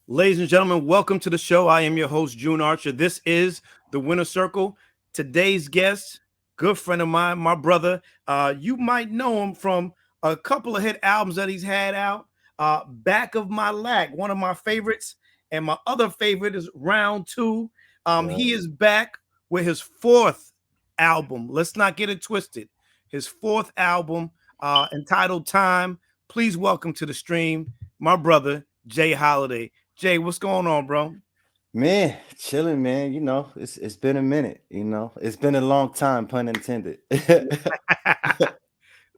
Ladies and gentlemen, welcome to the show. I am your host, June Archer. This is the Winner Circle. Today's guest, good friend of mine, my brother. You might know him from a couple of hit albums that he's had out. Back of My Lack, one of my favorites, and my other favorite is Round Two. Right. He is back with his fourth album. Let's not get it twisted. His fourth album, entitled Time. Please welcome to the stream, my brother, Jay Holiday. Jay, what's going on, bro? Man, chilling, man. It's been a minute, It's been a long time, pun intended.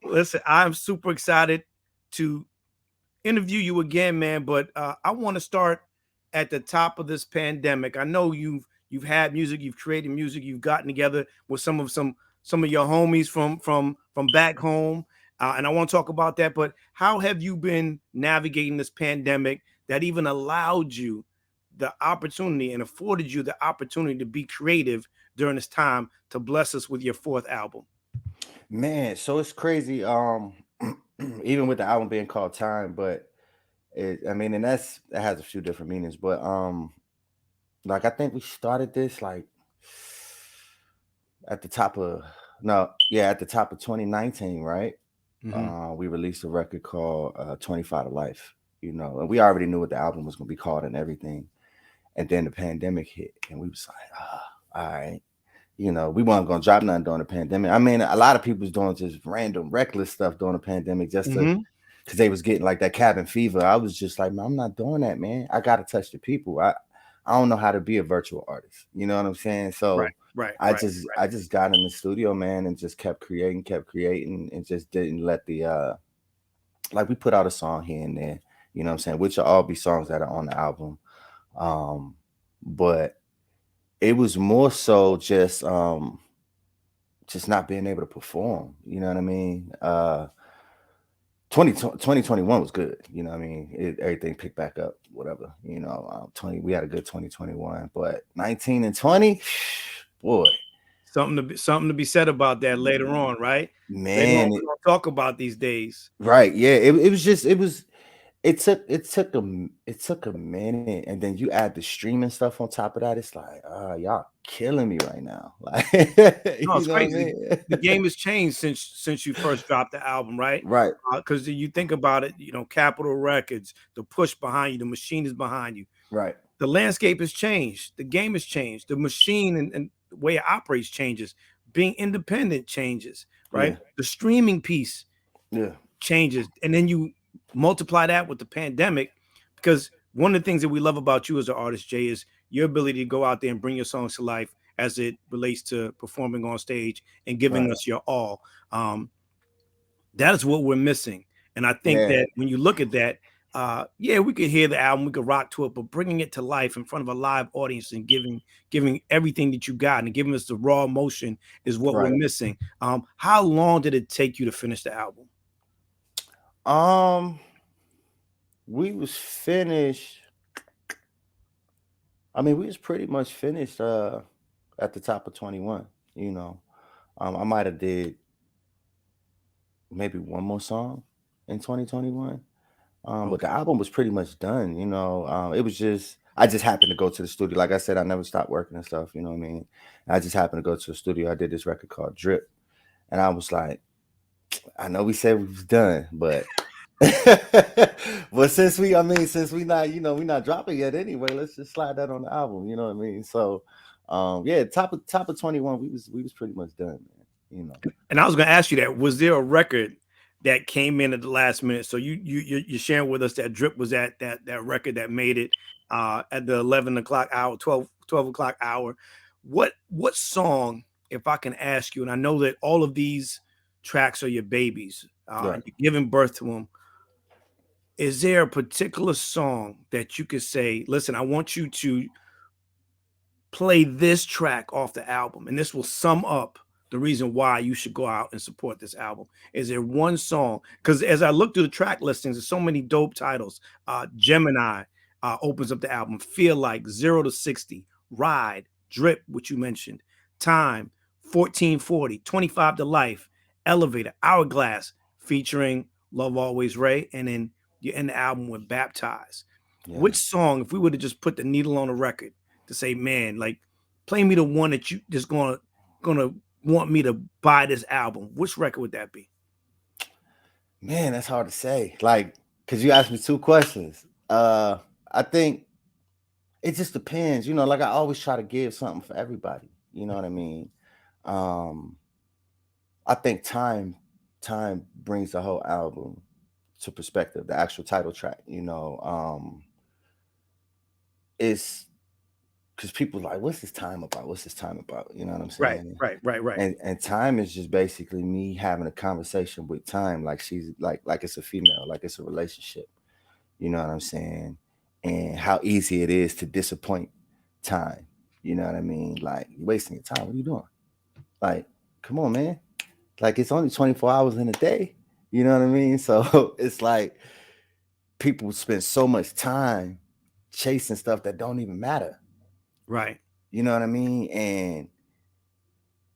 Listen, I'm super excited to interview you again, man. But I want to start at the top of this pandemic. I know you've had music, you've created music, you've gotten together with some of your homies from back home, and I want to talk about that. But how have you been navigating this pandemic that even allowed you the opportunity and afforded you the opportunity to be creative during this time to bless us with your fourth album? Man, so it's crazy. Even with the album being called Time, but and that has a few different meanings. But like I think we started this like at the top of no, yeah, at the top of 2019, right? Hmm. We released a record called 25 to Life, and we already knew what the album was gonna be called and everything. And then the pandemic hit, and we was like, all right. We weren't gonna drop nothing during the pandemic. I mean, a lot of people was doing just random, reckless stuff during the pandemic just to Hmm. because they was getting like that cabin fever. I was just like, man, I'm not doing that, man. I gotta touch the people. I don't know how to be a virtual artist. You know what I'm saying? Right, So right, I right. just I just got in the studio, man, and just kept creating, and just didn't let the like we put out a song here and there, you know what I'm saying, which will all be songs that are on the album. Um, but it was more so just not being able to perform, you know what I mean? 2021 was good, you know what I mean? Everything picked back up, whatever, 20 we had a good 2021, but 19 and 20, boy, Something to be said about that later on, right? Later on, man, we're gonna talk about these days. right, yeah, it was just it took a minute, and then you add the streaming stuff on top of that. It's like, y'all killing me right now. Like, No, you it's know what I crazy. mean? The game has changed since you first dropped the album, right? Right, Because you think about it, Capitol Records, the push behind you, the machine is behind you. right. The landscape has changed. The game has changed. The machine and the way it operates changes. Being independent changes, right? Yeah, The streaming piece yeah, changes, and then you multiply that with the pandemic, because one of the things that we love about you as an artist, Jay, is your ability to go out there and bring your songs to life as it relates to performing on stage and giving right. us your all. um, that is what we're missing, and I think Yeah, that when you look at that, yeah, we could hear the album, we could rock to it, but bringing it to life in front of a live audience and giving everything that you got and giving us the raw emotion is what we're right. missing. How long did it take you to finish the album? Um, we was finished. I mean, we was pretty much finished at the top of 21, you know. I might have did maybe one more song in 2021. But the Okay. album was pretty much done, you know. It was just I just happened to go to the studio. Like I said, I never stopped working and stuff, you know what I mean? I just happened to go to the studio. I did this record called Drip. And I was like, I know we said we was done, but but since we not, we not dropping yet anyway, let's just slide that on the album, you know what I mean? So yeah, top of 21, we was pretty much done, man. And I was going to ask you that. Was there a record that came in at the last minute? So you're sharing with us that Drip was at that record that made it at the 11 o'clock hour, 12 o'clock hour. What song, if I can ask you, and I know that all of these tracks are your babies, Right. and you're giving birth to them. Is there a particular song that you could say, listen, I want you to play this track off the album, and this will sum up the reason why you should go out and support this album? Is there one song? Because as I look through the track listings, there's so many dope titles. Gemini opens up the album. Feel Like, 0 to 60, Ride, Drip, which you mentioned, Time, 1440, 25 to Life, Elevator, Hourglass, featuring Love Always Ray, and then you end the album with Baptized. Yeah. Which song, if we were to just put the needle on the record to say, man, like play me the one that you just gonna want me to buy this album, which record would that be? Man, that's hard to say. Like, cause you asked me two questions. I think it just depends. You know, like I always try to give something for everybody. You know what I mean? Um, I think time brings the whole album to perspective. The actual title track, it's because people like, what's this time about? What's this time about? You know what I'm Right, saying? right, right, right. And time is just basically me having a conversation with time, like she's like it's a female, like it's a relationship. You know what I'm saying? And how easy it is to disappoint time. You know what I mean? Like, you're wasting your time. What are you doing? Like, come on, man. Like, it's only 24 hours in a day. You know what I mean? So it's like people spend so much time chasing stuff that don't even matter. Right. You know what I mean?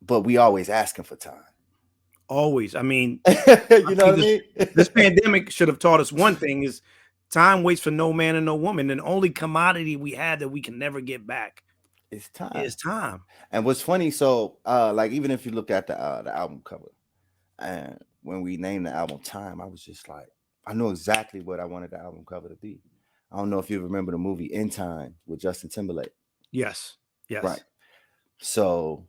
But we always asking for time. Always. I mean, I You know think what I mean? this pandemic should have taught us one thing is time waits for no man and no woman. And the only commodity we have that we can never get back It's time. is time. And what's funny, so like even if you look at the album cover, and when we named the album Time, I was just like, I knew exactly what I wanted the album cover to be. I don't know if you remember the movie In Time with Justin Timberlake. Yes. Yes. Right. So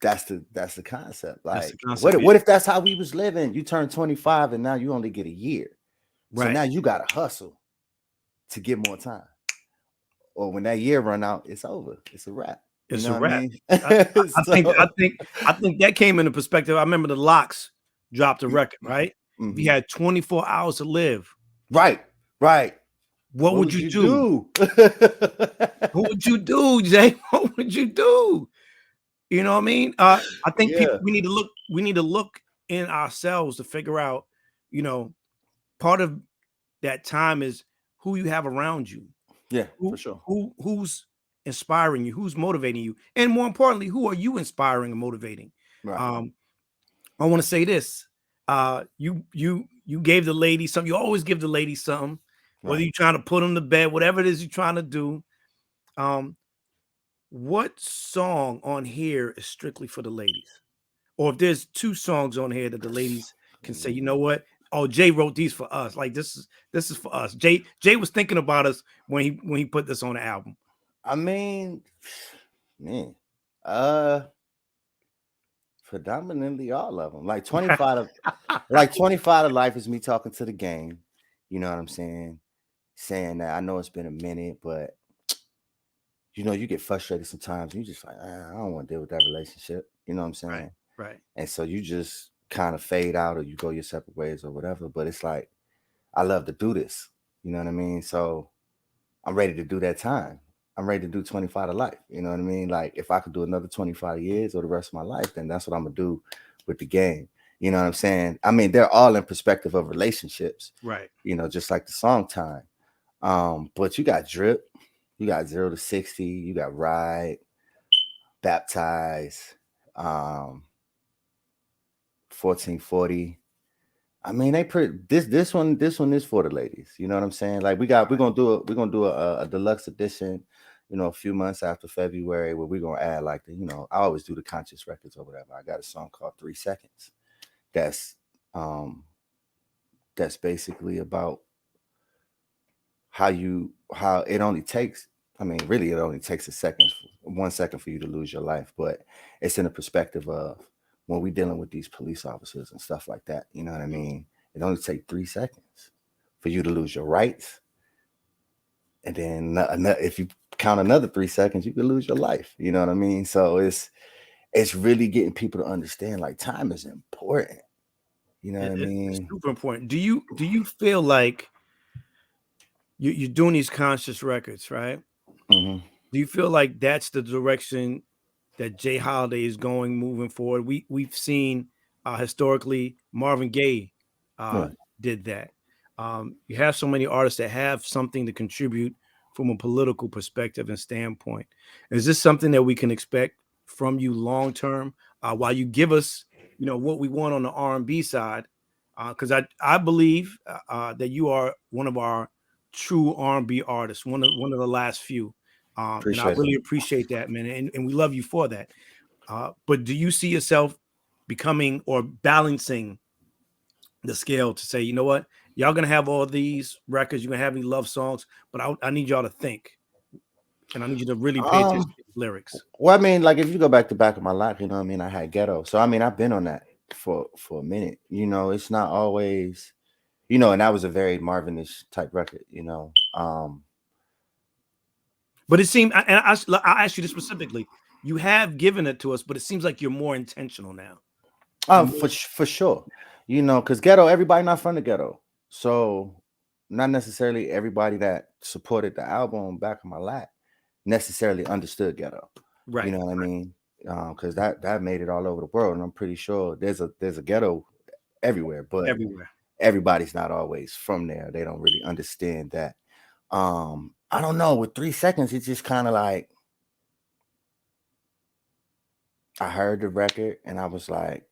that's the concept. That's the Like, concept. what if that's how we was living? You turn 25 and now you only get a year. So Right. now you gotta hustle to get more time. Or when that year run out, it's over. It's a wrap. You It's know a what I wrap. mean? I think that came into perspective. I remember the Locks dropped a record, right? If you Mhm. had 24 hours to live, Right. what would you do? What would you do, Jay? What would you do? You know what I mean? I think Yeah. we need to look in ourselves to figure out, you know, part of that time is who you have around you. Yeah, for sure. Who's inspiring you, who's motivating you, and more importantly, who are you inspiring and motivating? Right. I want to say this. You gave the lady something. You always give the lady something, whether Right. you're trying to put them to bed, whatever it is you're trying to do. What song on here is strictly for the ladies? Or if there's two songs on here that the ladies can say, you know what? Oh, Jay wrote these for us. Like this is for us. Jay was thinking about us when he put this on the album. I mean, man, predominantly all of them. Like 25 to life is me talking to the game. You know what I'm saying? Saying that I know it's been a minute, but you get frustrated sometimes. And you just like, I don't want to deal with that relationship. You know what I'm saying? Right. And so you just kind of fade out or you go your separate ways or whatever. But it's like, I love to do this. You know what I mean? So I'm ready to do that time. I'm ready to do 25 to life. You know what I mean? Like if I could do another 25 years or the rest of my life, then that's what I'm gonna do with the game. You know what I'm saying? I mean, they're all in perspective of relationships. Right. Just like the song Time. But you got Drip, you got 0 to 60, you got Ride, Baptize, 1440. I mean, this one is for the ladies. You know what I'm saying? Like we're gonna do a deluxe edition, a few months after February where we're gonna add like I always do the conscious records or whatever. I got a song called 3 Seconds. That's basically about how it only takes, really it only takes 1 second for you to lose your life, but it's in the perspective of when we're dealing with these police officers and stuff like that. You know what I mean? It only takes 3 seconds for you to lose your rights. And then if you count another 3 seconds, you could lose your life. You know what I mean? So it's really getting people to understand like time is important. You know what I mean? It's super important. Do you feel like you're doing these conscious records, right? Mm-hmm. Do you feel like that's the direction that Jay Holiday is going moving forward? We've seen historically Marvin Gaye did that. You have so many artists that have something to contribute from a political perspective and standpoint. Is this something that we can expect from you long term? While you give us, what we want on the R&B side, because I believe that you are one of our true R&B artist, one of the last few. And I Appreciate it. really appreciate that, man. And we love you for that. But do you see yourself becoming or balancing the scale to say, you know what, y'all gonna have all these records, you're gonna have these love songs, but I need y'all to think, and I need you to really pay attention Um, to the lyrics. well, I mean, like if you go back to Back of My Life, you know what I mean? I had Ghetto. So I mean, I've been on that for a minute. You know, it's not always, you know, and that was a very Marvin-ish type record, you know. But it seemed, and I asked you this specifically. You have given it to us, but it seems like you're more intentional now. For sure. You know, because ghetto, everybody not from the ghetto. So not necessarily everybody that supported the album Back of My Life necessarily understood ghetto. Right. You know what I mean? Because that made it all over the world. And I'm pretty sure there's a ghetto everywhere, but Everywhere. everybody's not always from there. They don't really understand that. I don't know, with 3 seconds, it's just kind of like I heard the record and I was like,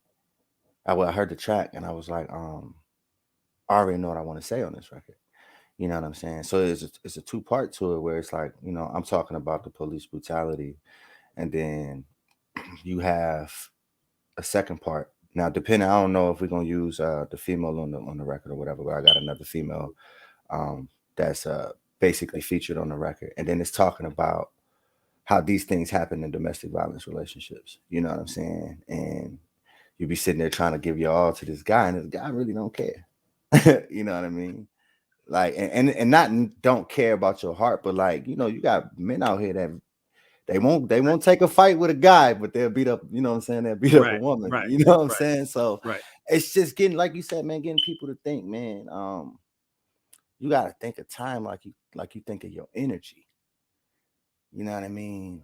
I heard the track and I was like, I already know what I want to say on this record. You know what I'm saying? So it's a two-part to it where it's like, you know, I'm talking about the police brutality, and then you have a second part. Now, depending, I don't know if we're gonna use the female on the record or whatever, but I got another female that's basically featured on the record, and then it's talking about how these things happen in domestic violence relationships. You know what I'm saying? And you be sitting there trying to give your all to this guy, and this guy really don't care. You know what I mean? Like, and not don't care about your heart, but like, you know, you got men out here that they won't take a fight with a guy, but they'll beat up, you know what I'm saying? They'll beat up a woman. Right. You know what I'm Right. saying? So Right. it's just getting, like you said, man, getting people to think, man. You gotta think of time like you think of your energy. You know what I mean?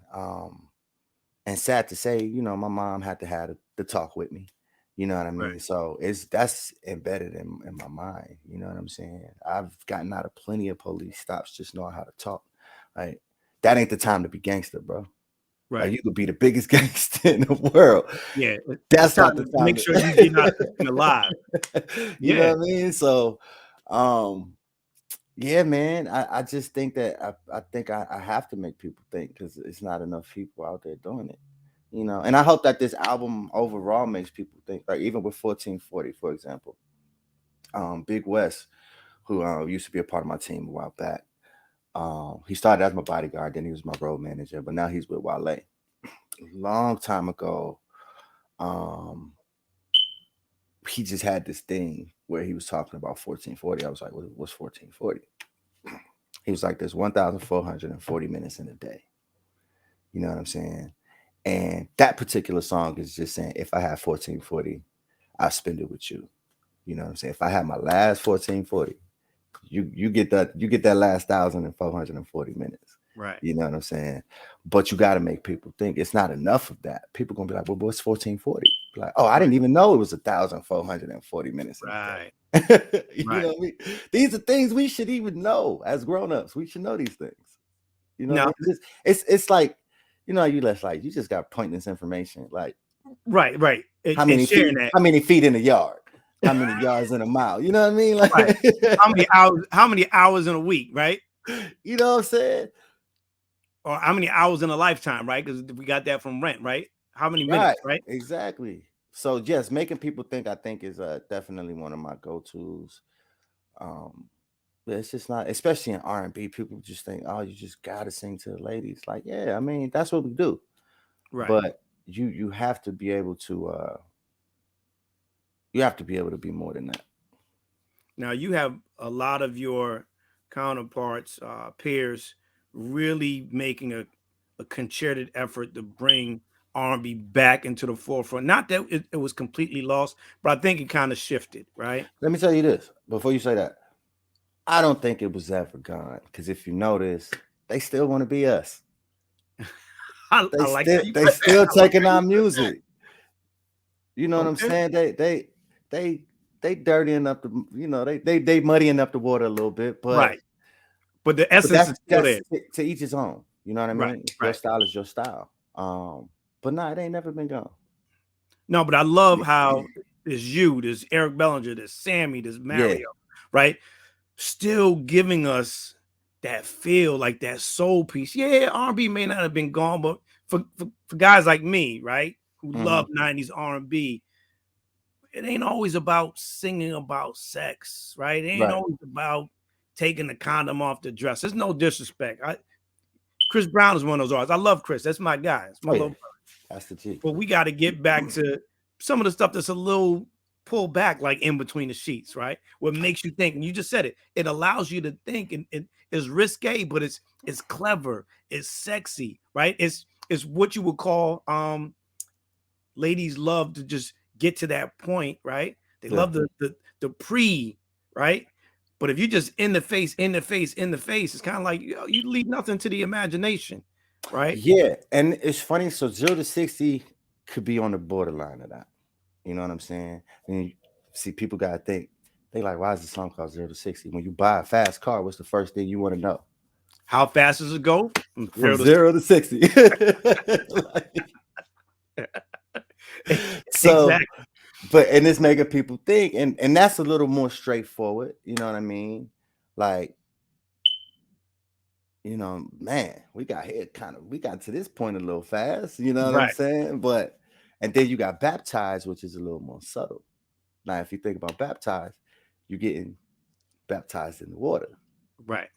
And sad to say, you know, my mom had to have the talk with me. You know what I mean? Right. So that's embedded in my mind. You know what I'm saying? I've gotten out of plenty of police stops just knowing how to talk. Like, that ain't the time to be gangster, bro. Like, Right. you could be the biggest gangster in the world. Yeah. It's That's time not the to time make sure you get out this thing alive. You know Yeah. what I mean? So yeah, man. I just think that I think I have to make people think, because it's not enough people out there doing it. You know, and I hope that this album overall makes people think. Like, even with 1440, for example, Big West, who used to be a part of my team a while back. He started as my bodyguard, then he was my road manager, but now he's with Wale. Long time ago, he just had this thing where he was talking about 1440. I was like, what's 1440? He was like, there's 1,440 minutes in a day. You know what I'm saying? And that particular song is just saying, if I have 1440, I'll spend it with you. You know what I'm saying? If I have my last 1440, you get that last 1,440 minutes. Right. You know what I'm saying? But you got to make people think. It's not enough of that. People gonna be like, well, what's 1440? Like, oh, I didn't even know it was 1,440 minutes in a Right. day. You Right. know what I mean? These are things we should even know as grown-ups. We should know these things. You know what I Now, mean? It's like, you know, you just got pointless information. Like, right. how And many sharing feet? that. How many feet in a yard? How many yards in a mile? You know what I mean? Like, Right. How many hours in a week, right? you know what I'm saying? Or how many hours in a lifetime, right? Because we got that from Rent, right? How many Right. minutes, right? Exactly. So yes, making people think, I think, is definitely one of my go-tos. But it's just not, especially in R&B, people just think, oh, you just gotta sing to the ladies. Like, yeah, I mean, that's what we do. Right. But you have to be able to be more than that. Now you have a lot of your counterparts, peers, really making a concerted effort to bring R&B back into the forefront. Not that it was completely lost, but I think it kind of shifted, right? Let me tell you this before you say that. I don't think it was ever gone, because if you notice, they still want to be us. I like how you They put that. still I like taking how our you put that. music. You know what I'm Okay. saying? They dirtying up the, you know, they muddying up the water a little bit, Right. But the essence is still that's there. to each his own. You know what I Right. mean? Your Right. style is your style. But nah, it ain't never been gone. No, but I love how there's you, there's Eric Bellinger, there's Sammy, there's Yeah, Mario, right? still giving us that feel, like that soul piece. Yeah, R&B may not have been gone, but for guys like me, right, who love 90s R&B, it ain't always about singing about sex, right? It ain't Right. always about taking the condom off the dress. There's no disrespect. Chris Brown is one of those artists. I love Chris. That's my guy. It's my Oh yeah, little. that's the G. But we got to get back to some of the stuff that's a little pulled back, like In Between the Sheets, right? What makes you think, and you just said it, it allows you to think, and it is risque, but it's clever, it's sexy, right? It's what you would call ladies love to just get to that point, right? They love the pre, right? But if you just in the face, it's kind of like you leave nothing to the imagination, right? Yeah, and it's funny. So 0 to 60 could be on the borderline of that. You know what I'm saying? And you see, people gotta think. They like, why is the song called 0 to 60? When you buy a fast car, what's the first thing you want to know? How fast does it go? From 0 to 60. So, exactly. but and it's making people think, and that's a little more straightforward. You know what I mean? Like, man, we got to this point a little fast. You know what I'm Right. saying? But and then you got baptized, which is a little more subtle. Now, if you think about baptized, you're getting baptized in the water. Right.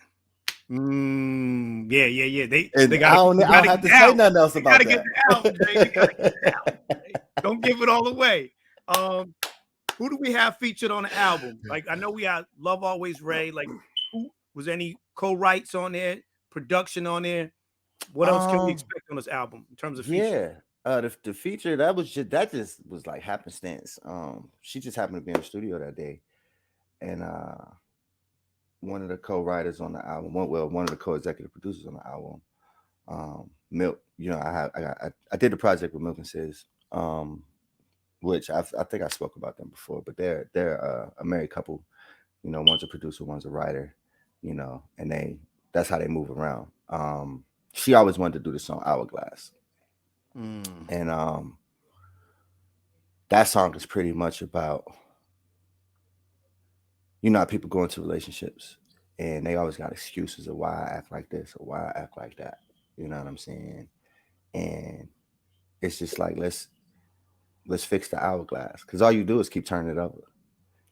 Yeah. They And got I don't have to say nothing else about that. Get the album, Jay. They gotta get the album, Jay. Don't give it all away. Who do we have featured on the album? Like, I know we have Love Always Ray. Like, who was any co-writes on there, production on there? What else can we expect on this album in terms of feature? The feature that just was like happenstance. She just happened to be in the studio that day, and one of the co-writers on the album, one of the co-executive producers on the album, Milk. I did the project with Milk and Sis, which I think I spoke about them before, but they're a married couple. One's a producer, one's a writer. And that's how they move around. She always wanted to do the song Hourglass. And that song is pretty much about, how people go into relationships and they always got excuses of why I act like this or why I act like that. You know what I'm saying? And it's just like, let's fix the hourglass, because all you do is keep turning it over.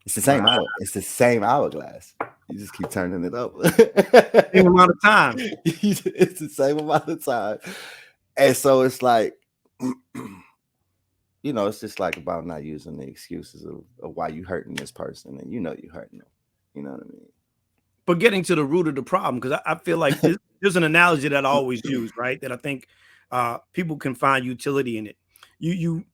It's the same It's the same hourglass. You just keep turning it over. Same amount of time. It's the same amount of time. And so it's like, it's just like about not using the excuses of why you hurting this person, and you hurting them. You know what I mean? But getting to the root of the problem, because I feel like there's an analogy that I always use, right? That I think people can find utility in it. You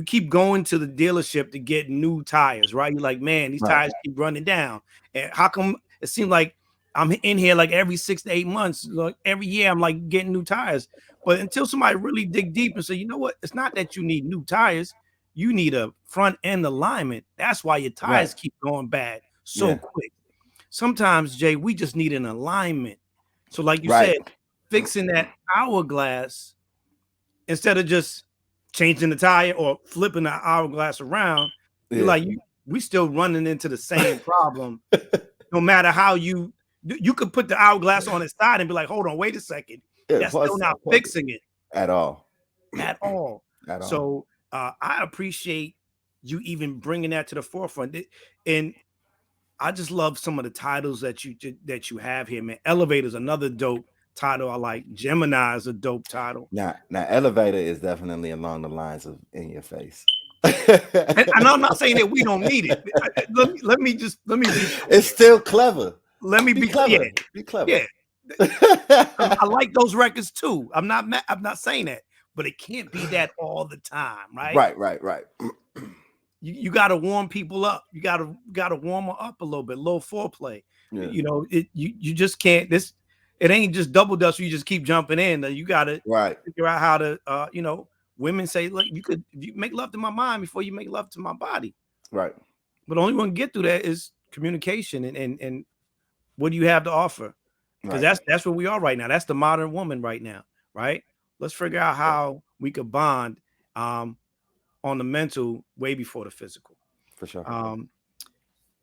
keep going to the dealership to get new tires, right? You're like, man, these tires keep running down. And how come it seems like I'm in here like every 6 to 8 months, like every year I'm like getting new tires. But until somebody really dig deep and say, you know what? It's not that you need new tires. You need a front end alignment. That's why your tires keep going bad so quick. Sometimes, Jay, we just need an alignment. So like you said, fixing that hourglass instead of just changing the tire or flipping the hourglass around, you're like, we still running into the same problem. No matter how you could put the hourglass on its side and be like, hold on, wait a second. That's still not fixing it. At all. So I appreciate you even bringing that to the forefront. And I just love some of the titles that you have here, man. Elevator is another dope title I like. Gemini is a dope title. Now Elevator is definitely along the lines of In Your Face. And I'm not saying that we don't need it. Let me be. It's still clever. Let me be clever. Be clever. Yeah. I like those records too. I'm not saying that, but it can't be that all the time, right? Right. You got to warm people up. You got to warm them up a little bit, little foreplay. Yeah. You just can't. It ain't just double dutch. You just keep jumping in. You got to figure out how to. Women say, look, you make love to my mind before you make love to my body. Right. But the only one to get through that is communication and what do you have to offer? Because that's where we are right now. That's the modern woman right now, right? Let's figure out how we could bond on the mental way before the physical. For sure.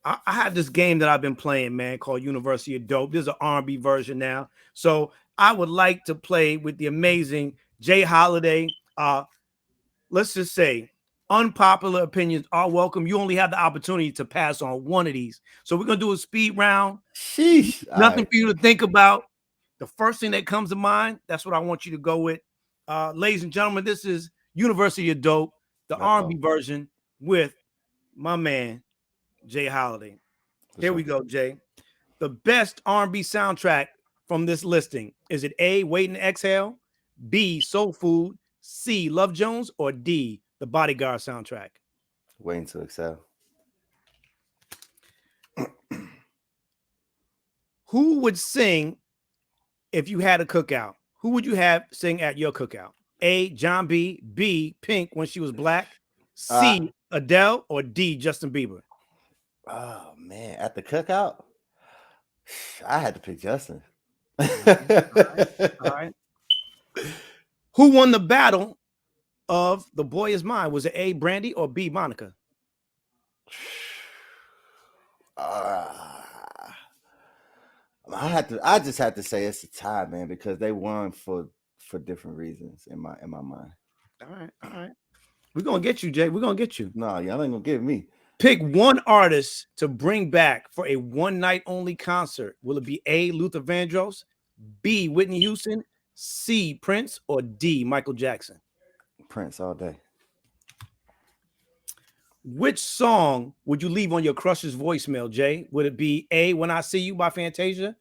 I have this game that I've been playing, man, called University of Dope. There's an R&B version now. So I would like to play with the amazing Jay Holiday. Let's just say unpopular opinions are welcome. You only have the opportunity to pass on one of these. So we're gonna do a speed round. Sheesh. All Nothing right. for you to think about. The first thing that comes to mind, that's what I want you to go with. Ladies and gentlemen, this is University of Dope, the R&B version with my man, Jay Holiday. Here we go, Jay. The best R&B soundtrack from this listing. Is it A, Wait and Exhale, B, Soul Food, C, Love Jones, or D, the Bodyguard soundtrack? Waiting to excel. Who would sing if you had a cookout? Who would you have sing at your cookout? A, John B, B, Pink when she was black, C, Adele, or D, Justin Bieber? Oh man, at the cookout, I had to pick Justin. All right. Who won the battle of The Boy Is Mine? Was it A, Brandy, or B, Monica? I just had to say it's a tie, man, because they won for different reasons in my mind. All right. We're gonna get you, Jay. We're gonna get you. No, y'all ain't gonna get me. Pick one artist to bring back for a one night only concert. Will it be A, Luther Vandross, B, Whitney Houston, C, Prince, or D, Michael Jackson? Prince all day. Which song would you leave on your crush's voicemail, Jay? Would it be A, When I See You by Fantasia,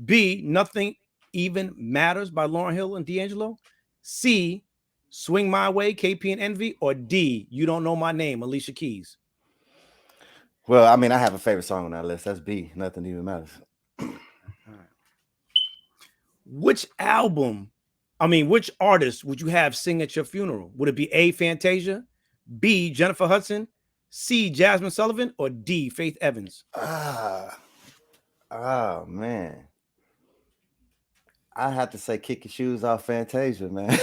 B, Nothing Even Matters by Lauryn Hill and D'Angelo, C, Swing My Way, KP and Envy, or D, You Don't Know My Name, Alicia Keys? Well, I mean, I have a favorite song on that list. That's B, Nothing Even Matters. All right. Which artist would you have sing at your funeral? Would it be A, Fantasia, B, Jennifer Hudson, C, Jasmine Sullivan, or D, Faith Evans? Oh man, I have to say Kick Your Shoes Off Fantasia, man.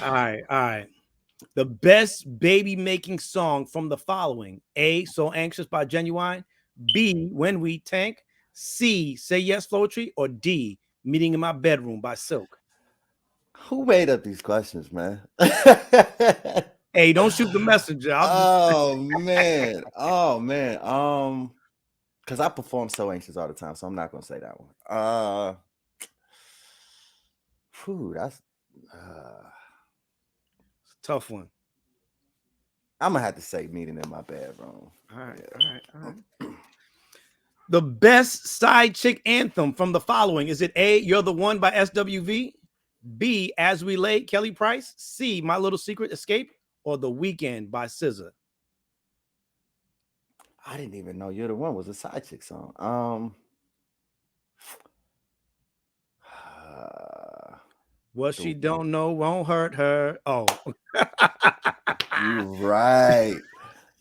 All right. The best baby making song from the following: A, So Anxious by Genuine, B, When We Tank, C, Say Yes Floetry, or D, Meeting in My Bedroom by Silk? Who made up these questions, man? Hey, don't shoot the messenger. Oh man. Because I perform So Anxious all the time, so I'm not gonna say that one. That's it's a tough one. I'm gonna have to say Meeting in My Bedroom. All right. The best side chick anthem from the following: is it A, You're the One by SWV, B, As We Lay, Kelly Price, C, My Little Secret Escape, or The Weeknd by SZA? I didn't even know You're the One was a side chick song. What she don't know won't hurt her. Oh.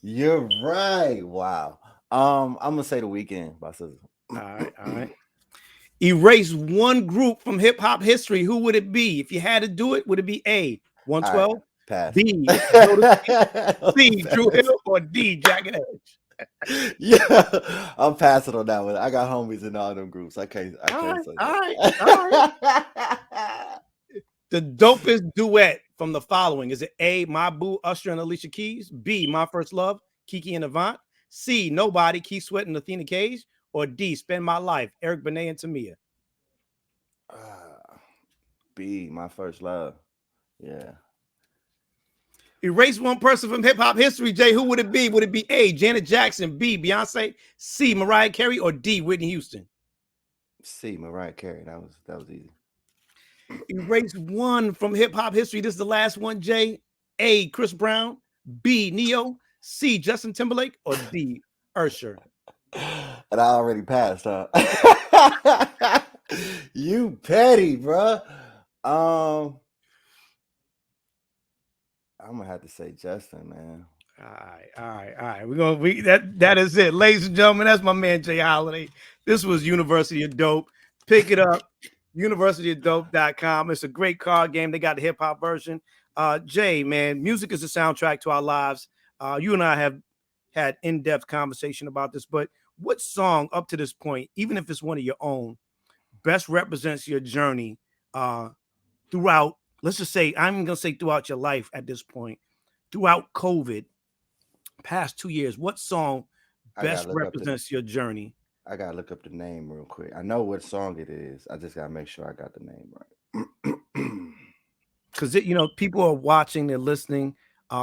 You're right. Wow. I'm gonna say The Weeknd by SZA. All right. Erase one group from hip hop history. Who would it be? If you had to do it, would it be A, 112, Right, pass. B, C, Drew Hill, or D, Jagged Edge? Yeah, I'm passing on that one. I got homies in all them groups. I can't say that. All right. The dopest duet from the following: is it A, My Boo, Usher and Alicia Keys, B, My First Love, Kiki and Avant, C, Nobody, Keith Sweat and Athena Cage, or D, Spend My Life, Eric Benet and Tamia? B, My First Love. Yeah. Erase one person from hip hop history, Jay. Who would it be? Would it be A, Janet Jackson, B, Beyonce, C, Mariah Carey, or D, Whitney Houston? C, Mariah Carey. That was easy. Erase one from hip hop history. This is the last one, Jay. A, Chris Brown, B, Neo, C, Justin Timberlake, or D, Usher? And I already passed, huh? You petty, bro. I'm gonna have to say Justin, man. All right. That is it, ladies and gentlemen. That's my man Jay Holiday. This was University of Dope. Pick it up, universityofdope.com. It's a great card game. They got the hip hop version. Jay, man, music is a soundtrack to our lives. You and I have had in-depth conversation about this, but what song up to this point, even if it's one of your own, best represents your journey throughout, let's just say, I'm going to say throughout your life at this point, throughout COVID, past 2 years, what song I best gotta look up the represents your journey? I gotta look up the name real quick. I know what song it is. I just gotta make sure I got the name right. Because, people are watching, they're listening,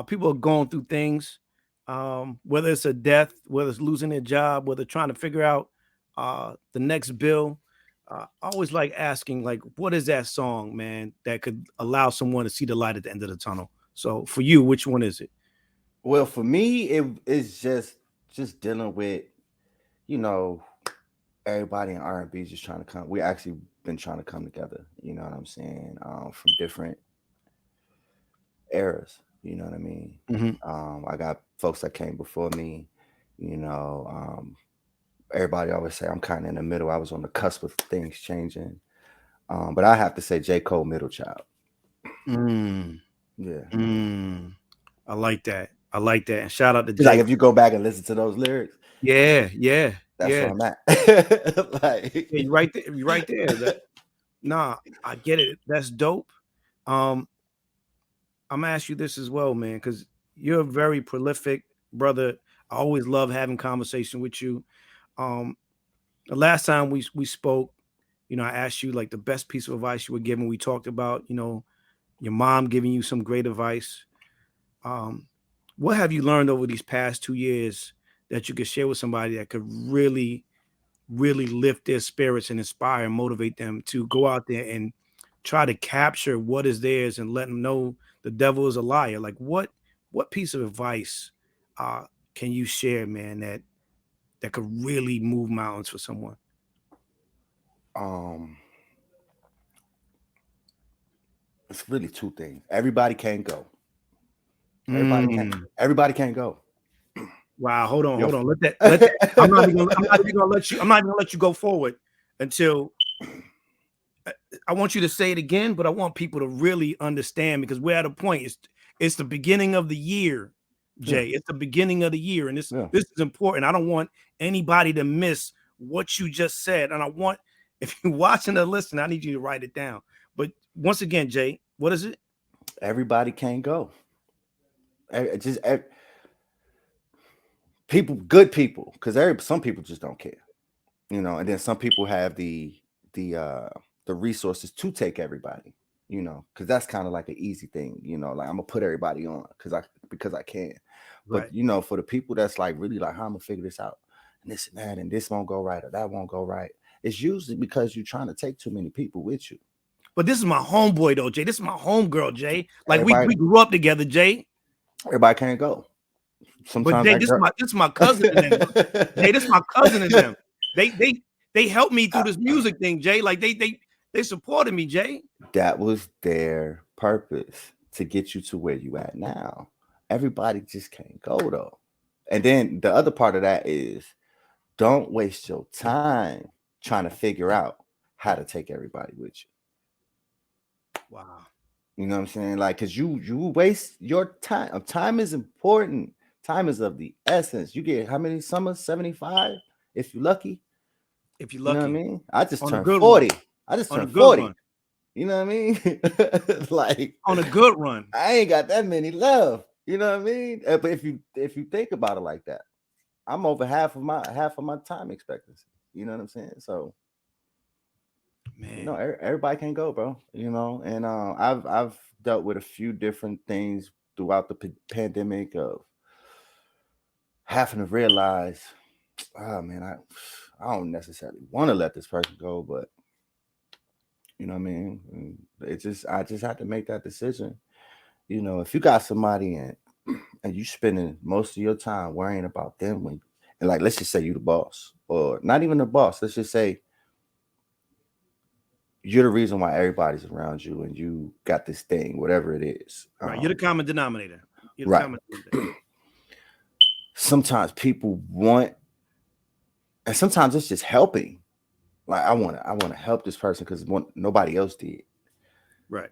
people are going through things, whether it's a death, whether it's losing their job, whether trying to figure out the next bill. I always like asking, like, what is that song, man, that could allow someone to see the light at the end of the tunnel? So for you, which one is it? Well, for me, it's just dealing with, you know, everybody in R&B just trying to come. We actually been trying to come together. You know what I'm saying? From different eras. You know what I mean? Mhm. I got folks that came before me. You know, everybody always say I'm kind of in the middle. I was on the cusp of things changing. But I have to say J. Cole, Middle Child. Mm, Yeah. mm. I like that. I like that. And shout out to It's like Jake. if you go back and listen to those lyrics, Yeah, yeah, that's yeah. where I'm at. Like, Yeah, you're right there. You're right there. Nah, I get it. That's dope. Um, I'm gonna ask you this as well, man, because you're a very prolific brother. I always love having conversation with you. Um, the last time we spoke, I asked you like the best piece of advice you were given. We talked about, your mom giving you some great advice. Um, what have you learned over these past 2 years that you could share with somebody that could really, really lift their spirits and inspire and motivate them to go out there and try to capture what is theirs and let them know the devil is a liar? Like what piece of advice uh can you share, man, that could really move mountains for someone? um, it's really two things. Everybody can't go. Everybody can't. Mm. Everybody can't go. Wow, hold on, Yo. hold on. Let that. I'm not even gonna let you go forward until I want you to say it again, but I want people to really understand because we're at a point. It's the beginning of the year, Yeah. Jay. It's the beginning of the year, and this Yeah. this is important. I don't want anybody to miss what you just said. And I want, if you're watching or listening, I need you to write it down. But once again, Jay, what is it? Everybody can't go. Just people, good people, because some people just don't care, and then some people have the uh the resources to take everybody, because that's kind of like an easy thing, like I'm gonna put everybody on because I can. But Right. for the people that's like really like, how I'm gonna figure this out, and this and that, and this won't go right or that won't go right, it's usually because you're trying to take too many people with you. But this is my homeboy though, Jay. This is my homegirl, Jay. Like we Everybody, we grew up together, Jay. everybody can't go. But Sometimes Jay, that this is girl. my cousin and them. Jay, this is my cousin and them. They helped me through this music thing, Jay. Like they supported me, Jay. That was their purpose, to get you to where you at now. Everybody just can't go though. And then the other part of that is, don't waste your time trying to figure out how to take everybody with you. Wow. You know what I'm saying? Like, cause you waste your time. Time is important. Time is of the essence. You get how many summers? 75, if you're lucky. If you're You know what I lucky. mean? I just On a turned good run. 40. I just On a turned good 40. run. You know what I mean? Like, On a good run. I ain't got that many left. You know what I mean? But if you think about it like that, I'm over half of my time expectancy. You know what I'm saying? So Man. everybody can go, bro. And I've dealt with a few different things throughout the pandemic of having to realize, oh man, I don't necessarily want to let this person go, but you know what I mean? I just had to make that decision. If you got somebody and you spending most of your time worrying about them, and like, let's just say you the boss, or not even the boss, let's just say you're the reason why everybody's around you and you got this thing, whatever it is. Right. You're the common denominator. You're the Right. common denominator. Sometimes people want, and sometimes it's just helping. Like, I want to help this person because nobody else did. Right.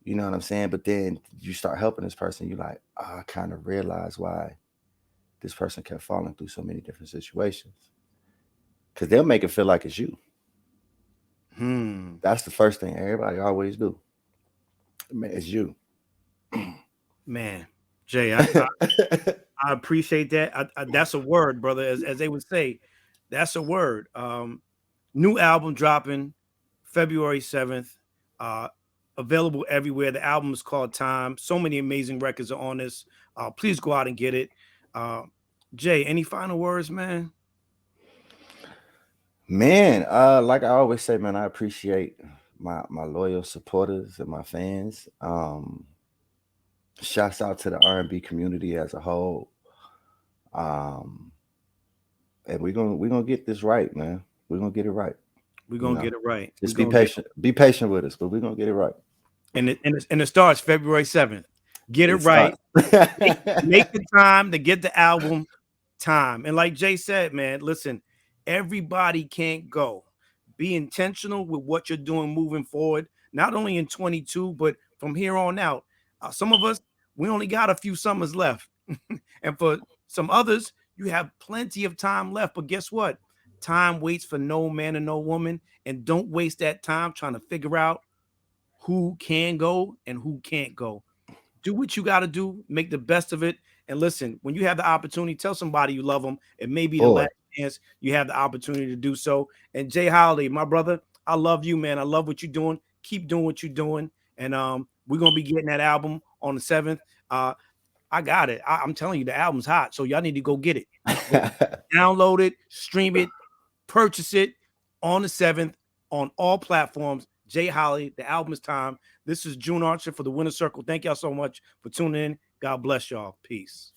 You know what I'm saying? But then you start helping this person, you're like, oh, I kind of realize why this person kept falling through so many different situations. Because they'll make it feel like it's you. That's the first thing everybody always do. Man, it's you. Man, Jay, I appreciate that. That's a word, brother. As they would say, that's a word. New album dropping February 7th. Available everywhere. The album is called Time. So many amazing records are on this. Please go out and get it. Jay, any final words, man? Man, like I always say, man, I appreciate my loyal supporters and my fans. Shouts out to the R&B community as a whole. And we're gonna get this right, man. We're gonna get it right. We're gonna get it right. Just be patient. Be patient with us, but we're gonna get it right. And it starts February 7th. Get it right. Make the time to get the album Time. And like Jay said, man, listen, everybody can't go. Be intentional with what you're doing moving forward, not only in 22, but from here on out. Some of us, we only got a few summers left. And for some others, you have plenty of time left. But guess what? Time waits for no man and no woman. And don't waste that time trying to figure out who can go and who can't go. Do what you got to do, make the best of it. And listen, when you have the opportunity, tell somebody you love them. It may be the last chance you have the opportunity to do so. And Jay Holiday, my brother, I love you, man. I love what you're doing. Keep doing what you're doing. And we're going to be getting that album on the 7th. I got it. I'm telling you, the album's hot. So y'all need to go get it. Download it, stream it, purchase it on the 7th on all platforms. Jay Holiday, the album is Time. This is June Archer for the Winner Circle. Thank y'all so much for tuning in. God bless y'all. Peace.